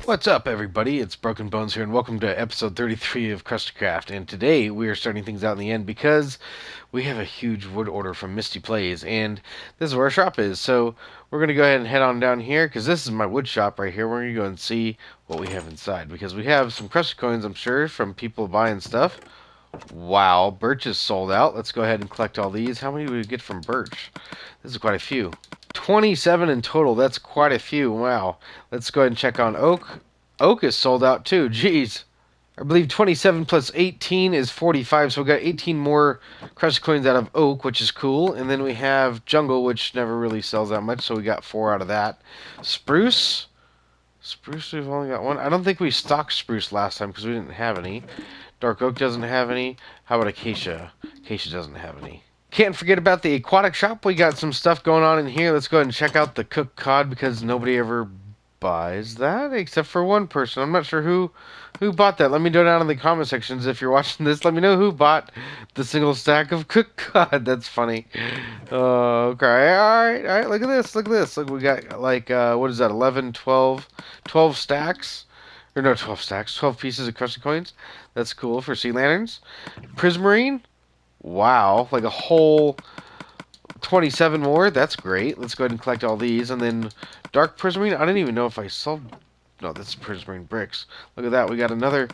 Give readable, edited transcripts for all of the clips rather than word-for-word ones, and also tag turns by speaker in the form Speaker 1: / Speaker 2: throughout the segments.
Speaker 1: What's up, everybody? It's Broken Bones here, and welcome to episode 33 of KRUSTYKRAFT. And today we are starting things out in the end because we have a huge wood order from Misty Plays, and this is where our shop is. So we're going to go ahead and head on down here because this is my wood shop right here. We're going to go and see what we have inside because we have some Krusty coins, I'm sure, from people buying stuff. Wow, birch is sold out. Let's go ahead and collect all these. How many do we get from birch? This is quite a few. 27 in total. That's quite a few. Wow. Let's go ahead and check on oak. Oak is sold out too. Jeez. I believe 27 plus 18 is 45, so we got 18 more Krusty coins out of oak, which is cool. And then we have jungle, which never really sells that much, so we got 4 out of that. Spruce. Spruce, we've only got 1. I don't think we stocked spruce last time because we didn't have any. Dark oak doesn't have any. How about acacia? Acacia doesn't have any. Can't forget about the aquatic shop. We got some stuff going on in here. Let's go ahead and check out the cooked cod because nobody ever buys that except for one person. I'm not sure who bought that. Let me know down in the comment sections if you're watching this. Let me know who bought the single stack of cooked cod. That's funny. Okay. All right. Look at this. Look, we got like what is that? 11, 12 stacks. Or no, 12 stacks. 12 pieces of Krusty coins. That's cool for sea lanterns. Prismarine. Wow, like a whole 27 more. That's great. Let's go ahead and collect all these. And then dark prismarine. I didn't even know if I sold. No, that's prismarine bricks. Look at that. We got another.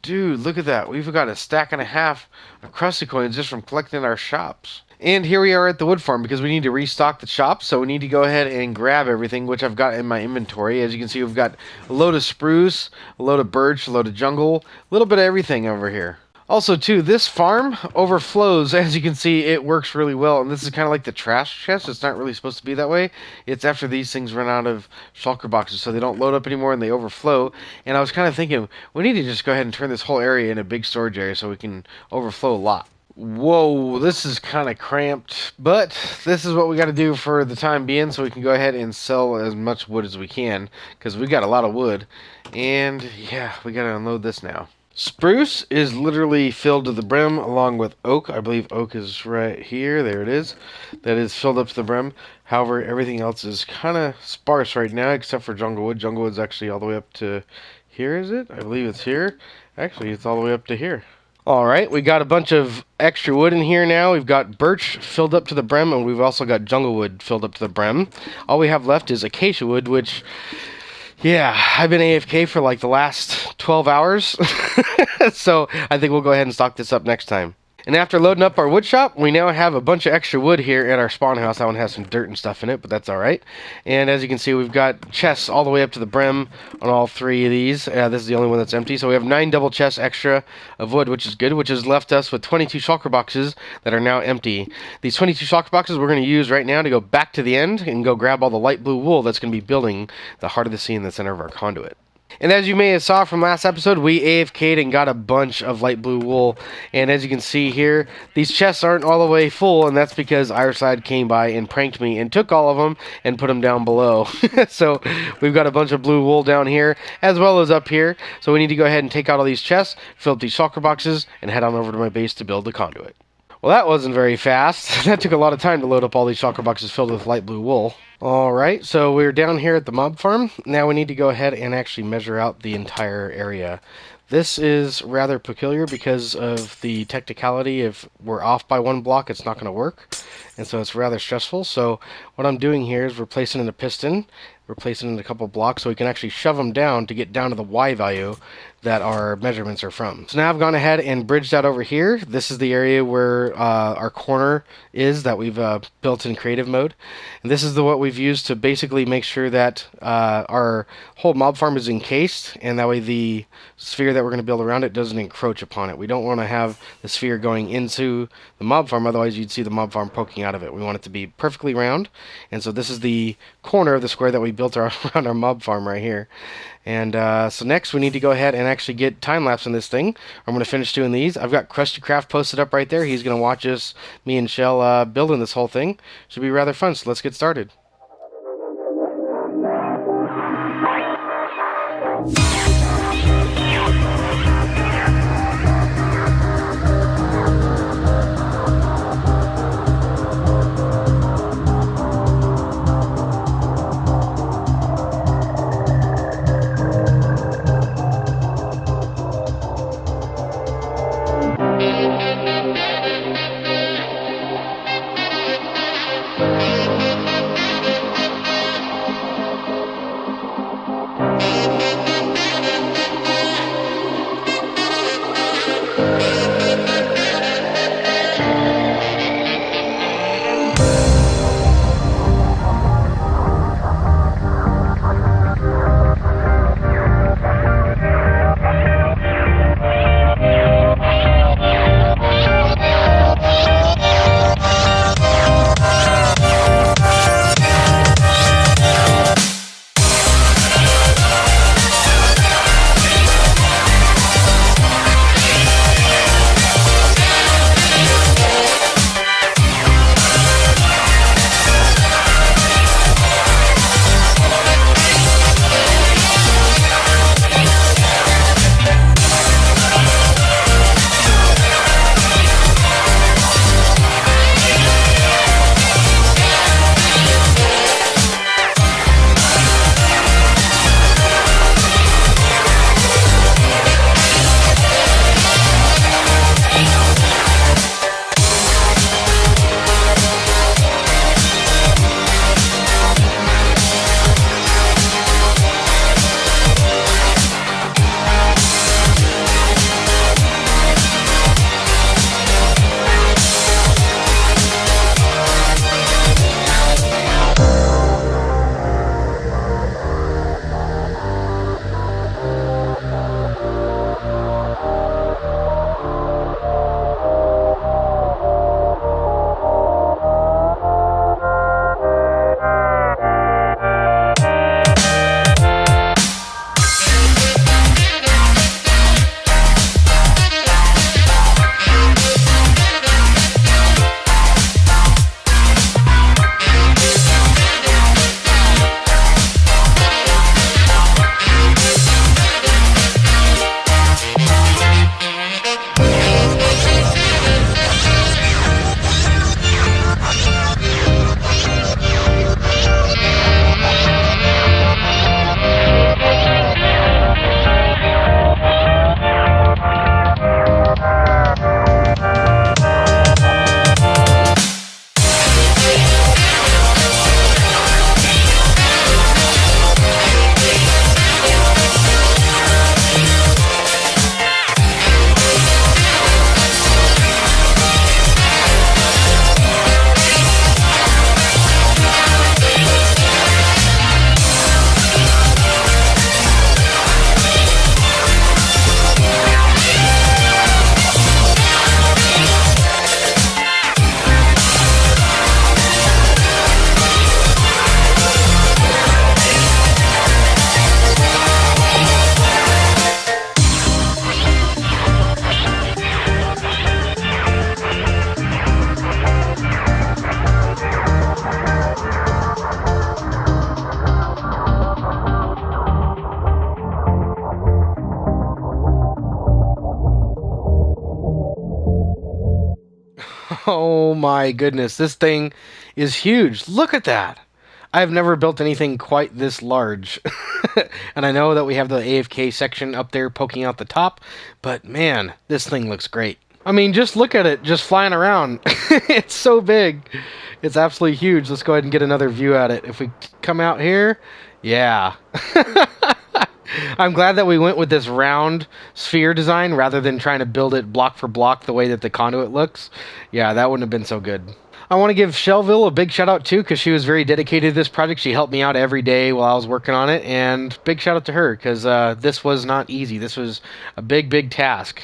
Speaker 1: Dude, look at that. We've got a stack and a half of Krusty coins just from collecting our shops. And here we are at the wood farm because we need to restock the shop. So we need to go ahead and grab everything, which I've got in my inventory. As you can see, we've got a load of spruce, a load of birch, a load of jungle, a little bit of everything over here. Also, too, this farm overflows. As you can see, it works really well. And this is kind of like the trash chest. It's not really supposed to be that way. It's after these things run out of shulker boxes, so they don't load up anymore and they overflow. And I was kind of thinking, we need to just go ahead and turn this whole area into a big storage area so we can overflow a lot. Whoa, this is kind of cramped, but this is what we got to do for the time being so we can go ahead and sell as much wood as we can because we got a lot of wood. And yeah, we got to unload this now. Spruce is literally filled to the brim along with oak. I believe oak is right here. There it is. That is filled up to the brim. However, everything else is kind of sparse right now except for jungle wood. Jungle wood's actually all the way up to here, is it? I believe it's here. Actually, it's all the way up to here. Alright, we got a bunch of extra wood in here now. We've got birch filled up to the brim, and we've also got jungle wood filled up to the brim. All we have left is acacia wood, which... yeah, I've been AFK for like the last 12 hours, so I think we'll go ahead and stock this up next time. And after loading up our wood shop, we now have a bunch of extra wood here at our spawn house. That one has some dirt and stuff in it, but that's alright. And as you can see, we've got chests all the way up to the brim on all 3 of these. This is the only one that's empty. So we have 9 double chests extra of wood, which is good, which has left us with 22 shulker boxes that are now empty. These 22 shulker boxes we're going to use right now to go back to the end and go grab all the light blue wool that's going to be building the heart of the sea in the center of our conduit. And as you may have saw from last episode, we AFK'd and got a bunch of light blue wool. And as you can see here, these chests aren't all the way full, and that's because Irside came by and pranked me and took all of them and put them down below. So we've got a bunch of blue wool down here, as well as up here. So we need to go ahead and take out all these chests, fill up these shulker boxes, and head on over to my base to build the conduit. Well, that wasn't very fast. That took a lot of time to load up all these shulker boxes filled with light blue wool. Alright, so we're down here at the mob farm. Now we need to go ahead and actually measure out the entire area. This is rather peculiar because of the technicality. If we're off by 1 block, it's not going to work. And so it's rather stressful. So what I'm doing here is replacing in a piston, replacing in a couple blocks so we can actually shove them down to get down to the Y value that our measurements are from. So now I've gone ahead and bridged out over here. This is the area where our corner is that we've built in creative mode. And this is what we've used to basically make sure that our whole mob farm is encased, and that way the sphere that we're going to build around it doesn't encroach upon it. We don't want to have the sphere going into the mob farm, otherwise you'd see the mob farm poking out of it. We want it to be perfectly round, and so this is the corner of the square that we built around our mob farm right here. And so next we need to go ahead and actually get time-lapse in this thing. I'm going to finish doing these. I've got KRUSTYKRAFT posted up right there. He's going to watch us, me and Chelle, building this whole thing. Should be rather fun, so let's get started. Oh my goodness, this thing is huge. Look at that. I've never built anything quite this large. And I know that we have the AFK section up there poking out the top, but man, this thing looks great. I mean, just look at it, just flying around. It's so big. It's absolutely huge. Let's go ahead and get another view at it. If we come out here, yeah. I'm glad that we went with this round sphere design rather than trying to build it block for block the way that the conduit looks. Yeah, that wouldn't have been so good. I want to give Shellville a big shout out too, because she was very dedicated to this project. She helped me out every day while I was working on it, and big shout out to her, because this was not easy. This was a big task.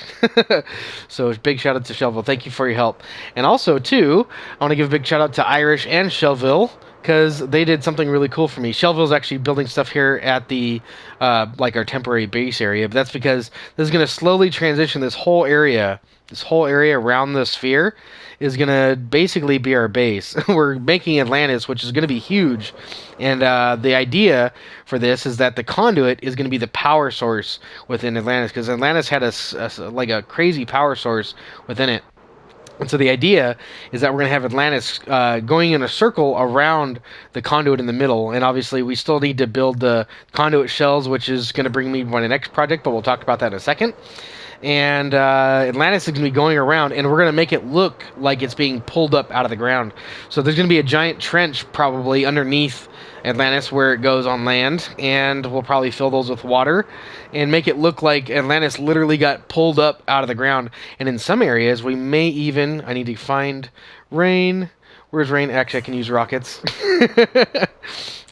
Speaker 1: So big shout out to Shellville. Thank you for your help. And also too, I want to give a big shout out to Irish and Shellville, because they did something really cool for me. Shellville's actually building stuff here at the like our temporary base area, but that's because this is going to slowly transition this whole area. This whole area around the sphere is going to basically be our base. We're making Atlantis, which is going to be huge. And the idea for this is that the conduit is going to be the power source within Atlantis, because Atlantis had like a crazy power source within it. And so the idea is that we're going to have Atlantis going in a circle around the conduit in the middle. And obviously we still need to build the conduit shells, which is going to bring me to my next project, but we'll talk about that in a second. And Atlantis is going to be going around, and we're going to make it look like it's being pulled up out of the ground. So there's going to be a giant trench probably underneath Atlantis where it goes on land, and we'll probably fill those with water and make it look like Atlantis literally got pulled up out of the ground. And in some areas, we may even... I need to find rain. Where's rain? Actually, I can use rockets.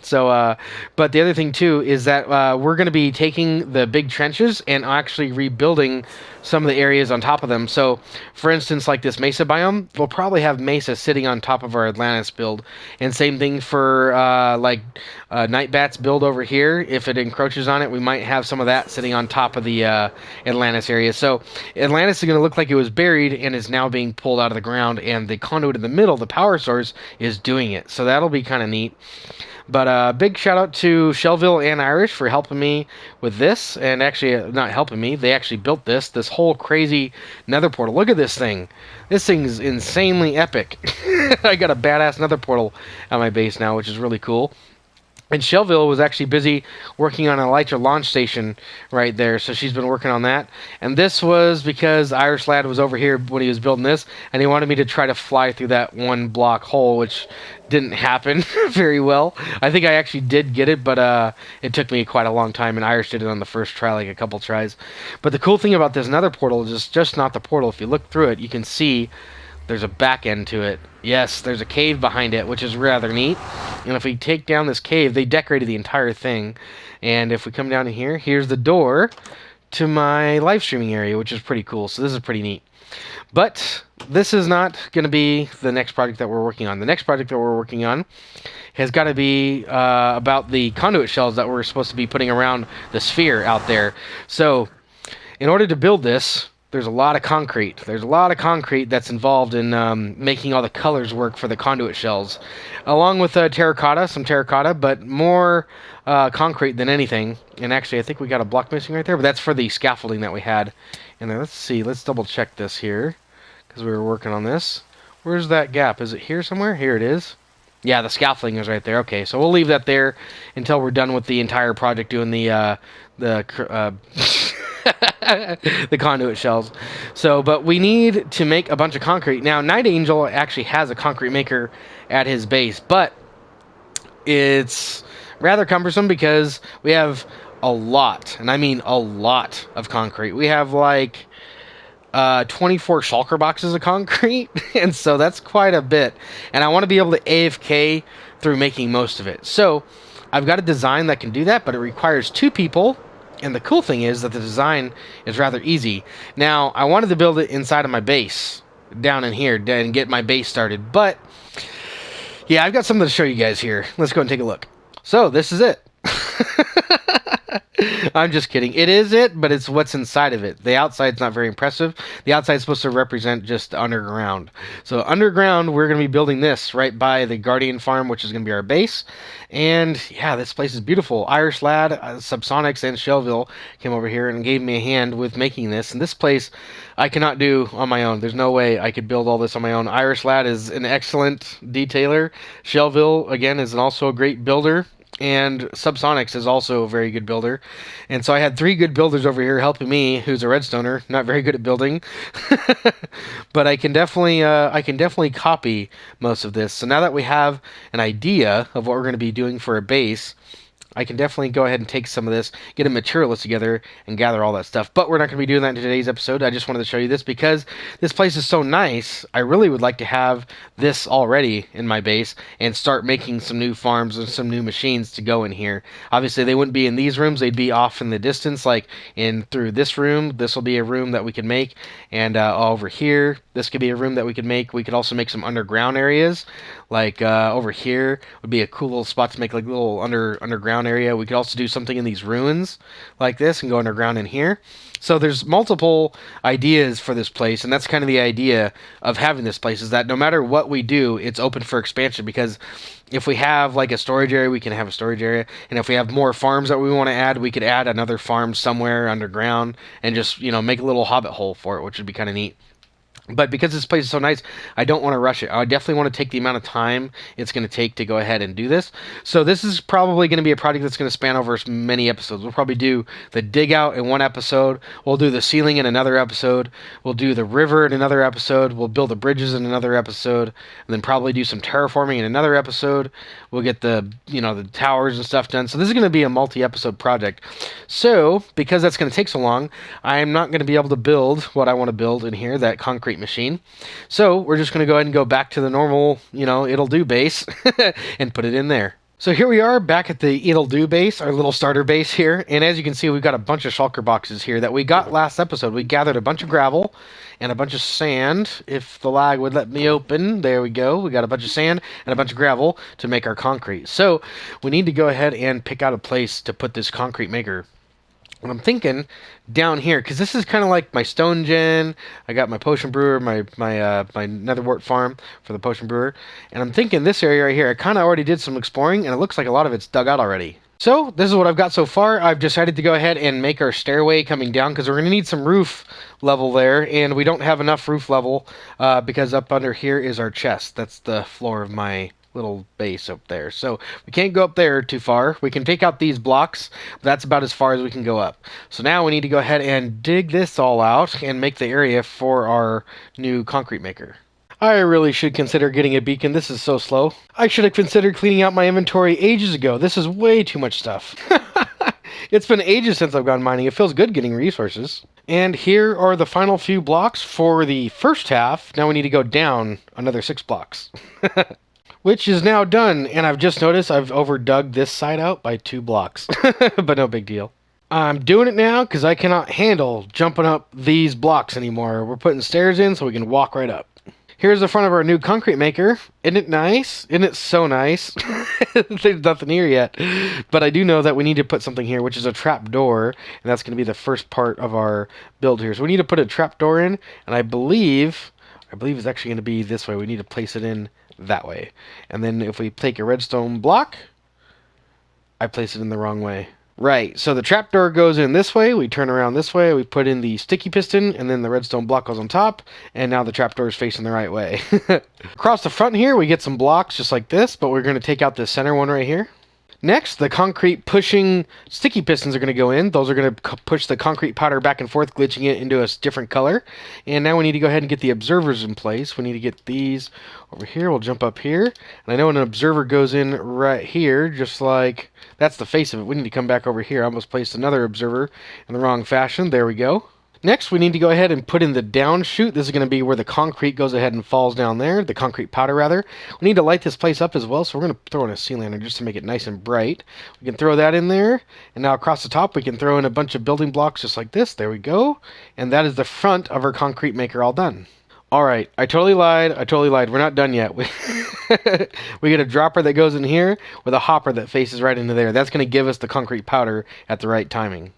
Speaker 1: So, but the other thing too is that we're going to be taking the big trenches and actually rebuilding some of the areas on top of them. So, for instance, like this mesa biome, we'll probably have mesa sitting on top of our Atlantis build. And same thing for like Nightbat's build over here. If it encroaches on it, we might have some of that sitting on top of the Atlantis area. So, Atlantis is going to look like it was buried and is now being pulled out of the ground, and the conduit in the middle, the power source, is doing it. So that'll be kind of neat. But big shout out to Shellville and Irish for helping me with this, and actually not helping me, they actually built this whole crazy Nether Portal. Look at this thing. This thing's insanely epic. I got a badass Nether Portal at my base now, which is really cool. And Shellville was actually busy working on an Elytra launch station right there, so she's been working on that. And this was because Irish Lad was over here when he was building this, and he wanted me to try to fly through that one block hole, which didn't happen very well. I think I actually did get it, but it took me quite a long time, and Irish did it on the first try, like a couple tries. But the cool thing about this Nether Portal is just not the portal. If you look through it, you can see there's a back end to it. Yes, there's a cave behind it, which is rather neat. And if we take down this cave, they decorated the entire thing. And if we come down to here, here's the door to my live streaming area, which is pretty cool. So this is pretty neat. But this is not going to be the next project that we're working on. The next project that we're working on has got to be about the conduit shells that we're supposed to be putting around the sphere out there. So in order to build this, there's a lot of concrete. There's a lot of concrete that's involved in making all the colors work for the conduit shells. Along with some terracotta, but more concrete than anything. And actually, I think we got a block missing right there, but that's for the scaffolding that we had. And then let's see, let's double check this here, because we were working on this. Where's that gap? Is it here somewhere? Here it is. Yeah, the scaffolding is right there. Okay, so we'll leave that there until we're done with the entire project doing the the conduit shells. So, but we need to make a bunch of concrete. Now, Night Angel actually has a concrete maker at his base, but it's rather cumbersome because we have a lot, and I mean a lot of concrete. We have like 24 shulker boxes of concrete, and so that's quite a bit. And I want to be able to AFK through making most of it. So I've got a design that can do that, but it requires 2 people. And the cool thing is that the design is rather easy. Now, I wanted to build it inside of my base, down in here, and get my base started. But, yeah, I've got something to show you guys here. Let's go and take a look. So, this is it. I'm just kidding. It is it, but it's what's inside of it. The outside's not very impressive. The outside's supposed to represent just underground. So underground, we're going to be building this right by the Guardian Farm, which is going to be our base. And yeah, this place is beautiful. Irish Lad, Subsonics, and Shellville came over here and gave me a hand with making this. And this place I cannot do on my own. There's no way I could build all this on my own. Irish Lad is an excellent detailer. Shellville, again, is also a great builder. And Subsonics is also a very good builder. And so I had 3 good builders over here helping me, who's a redstoner, not very good at building. But I can definitely copy most of this. So now that we have an idea of what we're going to be doing for a base, I can definitely go ahead and take some of this, get a material list together, and gather all that stuff. But we're not going to be doing that in today's episode. I just wanted to show you this because this place is so nice. I really would like to have this already in my base and start making some new farms and some new machines to go in here. Obviously, they wouldn't be in these rooms. They'd be off in the distance, like in through this room. This will be a room that we can make. And over here, this could be a room that we could make. We could also make some underground areas. Like over here would be a cool little spot to make like a little underground area. We could also do something in these ruins like this and go underground in here. So there's multiple ideas for this place, and that's kind of the idea of having this place, is that no matter what we do, it's open for expansion, because if we have like a storage area, we can have a storage area, and if we have more farms that we want to add, we could add another farm somewhere underground and just, you know, make a little hobbit hole for it, which would be kind of neat. But because this place is so nice, I don't want to rush it. I definitely want to take the amount of time it's going to take to go ahead and do this. So this is probably going to be a project that's going to span over many episodes. We'll probably do the dig out in one episode. We'll do the ceiling in another episode. We'll do the river in another episode. We'll build the bridges in another episode. And then probably do some terraforming in another episode. We'll get the, you know, the towers and stuff done. So this is going to be a multi-episode project. So because that's going to take so long, I'm not going to be able to build what I want to build in here, that concrete machine. So we're just going to go ahead and go back to the normal, you know, it'll do base and put it in there. So here we are back at the it'll do base, our little starter base here. And as you can see, we've got a bunch of shulker boxes here that we got last episode. We gathered a bunch of gravel and a bunch of sand. If the lag would let me open, there we go. We got a bunch of sand and a bunch of gravel to make our concrete. So we need to go ahead and pick out a place to put this concrete maker. And I'm thinking down here, because this is kind of like my stone gen. I got my potion brewer, my netherwort farm for the potion brewer. And I'm thinking this area right here, I kind of already did some exploring, and it looks like a lot of it's dug out already. So this is what I've got so far. I've decided to go ahead and make our stairway coming down, because we're going to need some roof level there, and we don't have enough roof level because up under here is our chest. That's the floor of my little base up there. So we can't go up there too far. We can take out these blocks, but that's about as far as we can go up. So now we need to go ahead and dig this all out and make the area for our new concrete maker. I really should consider getting a beacon. This is so slow. I should have considered cleaning out my inventory ages ago. This is way too much stuff. It's been ages since I've gone mining. It feels good getting resources. And here are the final few blocks for the first half. Now we need to go down another 6 blocks. Which is now done, and I've just noticed I've overdug this side out by 2 blocks. But no big deal. I'm doing it now because I cannot handle jumping up these blocks anymore. We're putting stairs in so we can walk right up. Here's the front of our new concrete maker. Isn't it nice? Isn't it so nice? There's nothing here yet. But I do know that we need to put something here, which is a trap door, and that's going to be the first part of our build here. So we need to put a trap door in, and I believe it's actually going to be this way. We need to place it in that way. And then if we take a redstone block, I place it in the wrong way. Right, so the trapdoor goes in this way, we turn around this way, we put in the sticky piston, and then the redstone block goes on top, and now the trapdoor is facing the right way. Across the front here, we get some blocks just like this, but we're going to take out the center one right here. Next, the concrete pushing sticky pistons are going to go in. Those are going to push the concrete powder back and forth, glitching it into a different color. And now we need to go ahead and get the observers in place. We need to get these over here. We'll jump up here. And I know an observer goes in right here, just like that's the face of it. We need to come back over here. I almost placed another observer in the wrong fashion. There we go. Next, we need to go ahead and put in the down chute. This is going to be where the concrete goes ahead and falls down there, the concrete powder rather. We need to light this place up as well, so we're going to throw in a sea lantern just to make it nice and bright. We can throw that in there, and now across the top we can throw in a bunch of building blocks just like this. There we go. And that is the front of our concrete maker all done. Alright, I totally lied. We're not done yet. We get a dropper that goes in here with a hopper that faces right into there. That's going to give us the concrete powder at the right timing.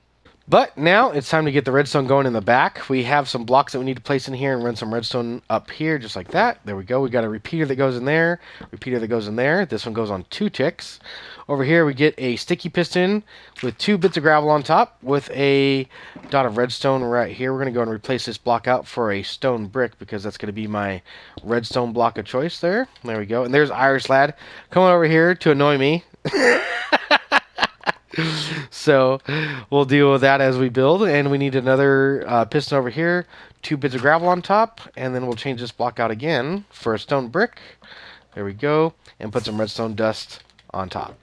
Speaker 1: But now it's time to get the redstone going in the back. We have some blocks that we need to place in here and run some redstone up here, just like that. There we go. We got a repeater that goes in there, repeater that goes in there. This one goes on 2 ticks. Over here we get a sticky piston with 2 bits of gravel on top with a dot of redstone right here. We're going to go and replace this block out for a stone brick because that's going to be my redstone block of choice there. There we go. And there's Irish Lad coming over here to annoy me. So we'll deal with that as we build, and we need another piston over here, 2 bits of gravel on top, and then we'll change this block out again for a stone brick. There we go, and put some redstone dust on top.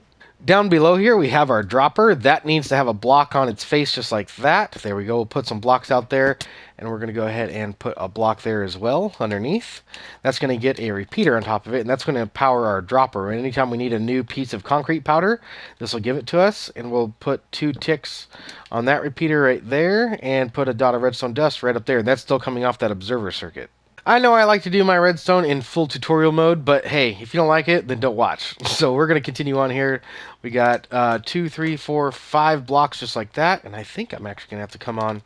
Speaker 1: Down below here we have our dropper. That needs to have a block on its face just like that. There we go. We'll put some blocks out there, and we're going to go ahead and put a block there as well underneath. That's going to get a repeater on top of it, and that's going to power our dropper. And anytime we need a new piece of concrete powder, this will give it to us, and we'll put 2 ticks on that repeater right there and put a dot of redstone dust right up there. And that's still coming off that observer circuit. I know I like to do my redstone in full tutorial mode, but hey, if you don't like it, then don't watch. So we're going to continue on here. We got 2, 3, 4, 5 blocks just like that, and I think I'm actually going to have to come on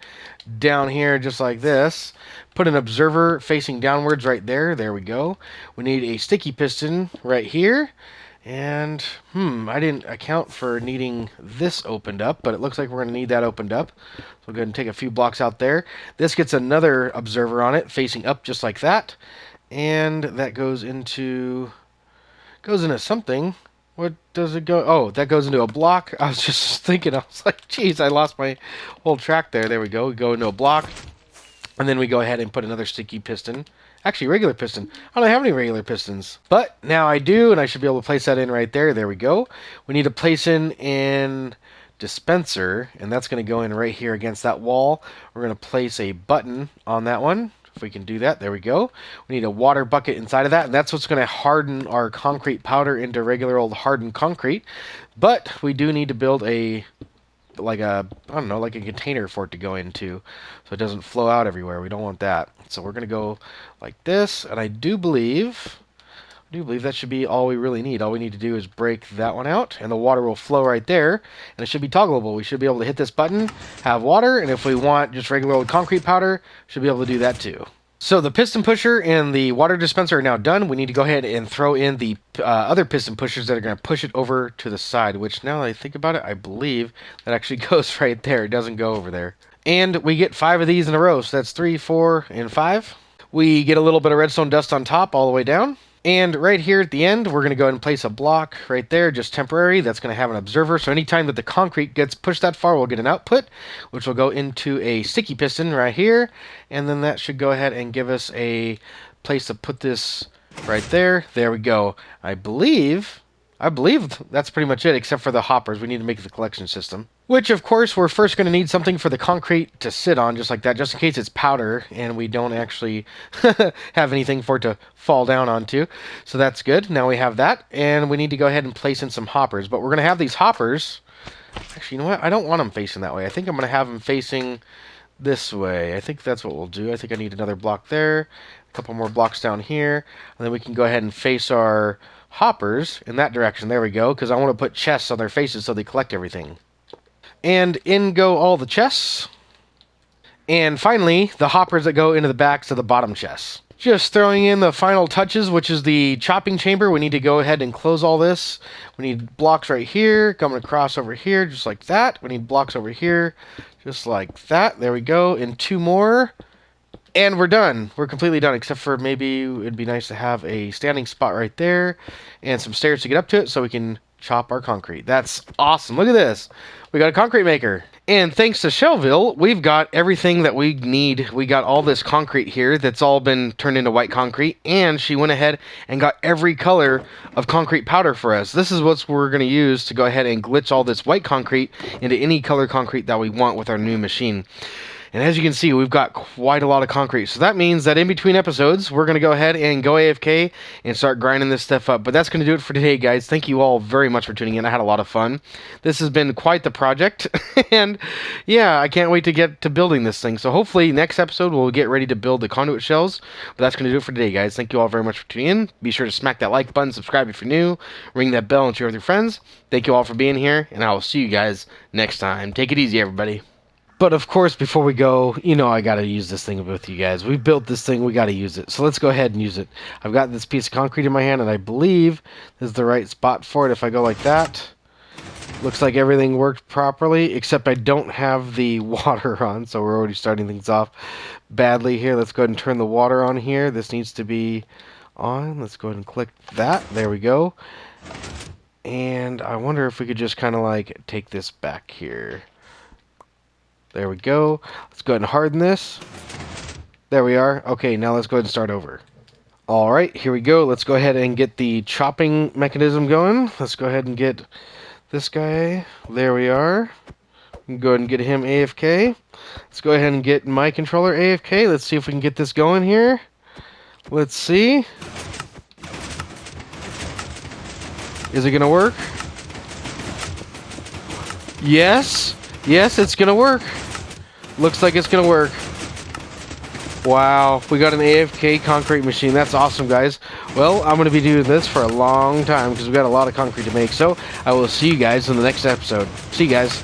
Speaker 1: down here just like this. Put an observer facing downwards right there. There we go. We need a sticky piston right here. And, I didn't account for needing this opened up, but it looks like we're going to need that opened up. So we'll go ahead and take a few blocks out there. This gets another observer on it, facing up just like that. And that goes into something. What does it go? Oh, that goes into a block. I was just thinking, I was like, geez, I lost my whole track there. There we go. We go into a block. And then we go ahead and put another sticky piston. Actually, regular piston. I don't have any regular pistons. But now I do, and I should be able to place that in right there. There we go. We need to place in dispenser, and that's going to go in right here against that wall. We're going to place a button on that one. If we can do that, there we go. We need a water bucket inside of that, and that's what's going to harden our concrete powder into regular old hardened concrete. But we do need to build like a container for it to go into so it doesn't flow out everywhere. We don't want that. So we're going to go like this, and I do believe that should be all we really need. All we need to do is break that one out, and the water will flow right there, and it should be toggleable. We should be able to hit this button, have water, and if we want just regular old concrete powder, should be able to do that too. So the piston pusher and the water dispenser are now done. We need to go ahead and throw in the other piston pushers that are going to push it over to the side, which now that I think about it, I believe that actually goes right there. It doesn't go over there. And we get 5 of these in a row, so that's 3, 4, and 5. We get a little bit of redstone dust on top all the way down. And right here at the end, we're going to go ahead and place a block right there, just temporary. That's going to have an observer. So anytime that the concrete gets pushed that far, we'll get an output, which will go into a sticky piston right here. And then that should go ahead and give us a place to put this right there. There we go. I believe that's pretty much it, except for the hoppers. We need to make the collection system. Which, of course, we're first going to need something for the concrete to sit on, just like that, just in case it's powder and we don't actually have anything for it to fall down onto. So that's good. Now we have that, and we need to go ahead and place in some hoppers. But we're going to have these hoppers. Actually, you know what? I don't want them facing that way. I think I'm going to have them facing this way. I think that's what we'll do. I think I need another block there, a couple more blocks down here, and then we can go ahead and face our hoppers in that direction. There we go, because I want to put chests on their faces so they collect everything. And in go all the chests. And finally, the hoppers that go into the backs of the bottom chests. Just throwing in the final touches, which is the chopping chamber. We need to go ahead and close all this. We need blocks right here, coming across over here, just like that. We need blocks over here, just like that. There we go. And 2 more. And we're done. We're completely done, except for maybe it'd be nice to have a standing spot right there and some stairs to get up to it so we can chop our concrete. That's awesome. Look at this. We got a concrete maker. And thanks to Shellville, we've got everything that we need. We got all this concrete here that's all been turned into white concrete, and she went ahead and got every color of concrete powder for us. This is what we're going to use to go ahead and glitch all this white concrete into any color concrete that we want with our new machine. And as you can see, we've got quite a lot of concrete. So that means that in between episodes, we're going to go ahead and go AFK and start grinding this stuff up. But that's going to do it for today, guys. Thank you all very much for tuning in. I had a lot of fun. This has been quite the project. And yeah, I can't wait to get to building this thing. So hopefully next episode, we'll get ready to build the conduit shells. But that's going to do it for today, guys. Thank you all very much for tuning in. Be sure to smack that like button, subscribe if you're new, ring that bell and share with your friends. Thank you all for being here, and I will see you guys next time. Take it easy, everybody. But of course, before we go, you know I gotta use this thing with you guys. We built this thing, we gotta use it. So let's go ahead and use it. I've got this piece of concrete in my hand, and I believe this is the right spot for it if I go like that. Looks like everything worked properly, except I don't have the water on, so we're already starting things off badly here. Let's go ahead and turn the water on here. This needs to be on. Let's go ahead and click that. There we go. And I wonder if we could just kind of like take this back here. There we go. Let's go ahead and harden this. There we are. Okay, now let's go ahead and start over. Alright, here we go. Let's go ahead and get the chopping mechanism going. Let's go ahead and get this guy. There we are. Go ahead and get him AFK. Let's go ahead and get my controller AFK. Let's see if we can get this going here. Let's see. Is it going to work? Yes. Yes, it's going to work. Looks like it's going to work. Wow, we got an AFK concrete machine. That's awesome, guys. Well, I'm going to be doing this for a long time because we've got a lot of concrete to make. So I will see you guys in the next episode. See you guys.